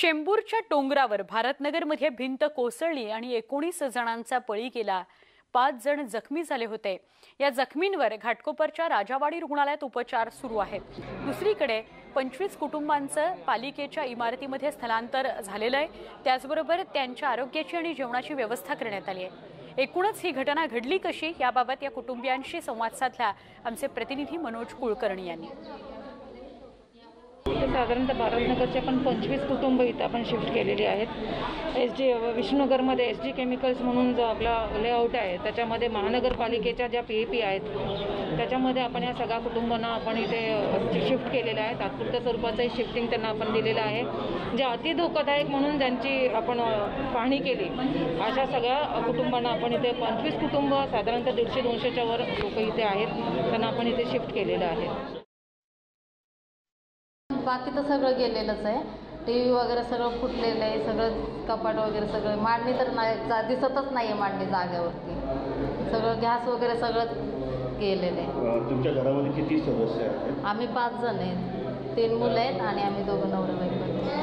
चेंबूरच्या डोंगरावर भारतनगरमध्ये भिंत कोसळली आणि 19 जणांचा बळी गेला। 5 जण जखमी झाले होते। या जखमींवर घाटकोपरच्या राजावाडी रुग्णालयात उपचार सुरू आहेत। दुसरीकडे 25 कुटुंबांचं पालिकेच्या इमारतीमध्ये स्थलांतर झालेलं आहे। त्याचबरोबर त्यांच्या आरोग्याची आणि जेवणाची व्यवस्था करण्यात आली आहे। एकूणच ही घटना घडली कशी याबाबत या कुटुंबियांशी संवाद साधला आमचे प्रतिनिधी मनोज कुलकर्णी यांनी। साधारणतः भारतनगरचे पण 25 कुटुंब इथं आपण शिफ्ट केलेली आहेत। विष्णुनगरमध्ये एसजी केमिकल्स म्हणून जो आपला लेआउट आहे त्याच्यामध्ये महानगरपालिकेच्या ज्या पीएपी आहेत त्याच्यामध्ये आपण या सगळ्या कुटुंबांना आपण इथे शिफ्ट केलेलं आहे। तात्पुरत्या स्वरूपाचं शिफ्टिंग त्यांना आपण दिलेलं आहे। जे अति धोकादायक म्हणून ज्यांची आपण पाहणी केली अशा सगळ्या कुटुंबांना आपण इथे 25 कुटुंब साधारणतः 150-200च्या वर लोक इथे आहेत त्यांना आपण इथे शिफ्ट केलेलं आहे। बाकी तर सगळं गेलेलंच आहे। टीव्ही वगैरे सगळं फुटलेलं आहे, सगळं कपाट वगैरे सगळं, मांडणी तर नाही दिसतच नाही आहे मांडणी जागेवरती। सगळं गॅस वगैरे सगळं गेलेलं आहे। तुमच्या घरामध्ये किती सदस्य आहेत? आम्ही 5 जण आहेत, 3 मुलं आहेत आणि आम्ही 2 नवरा बायको।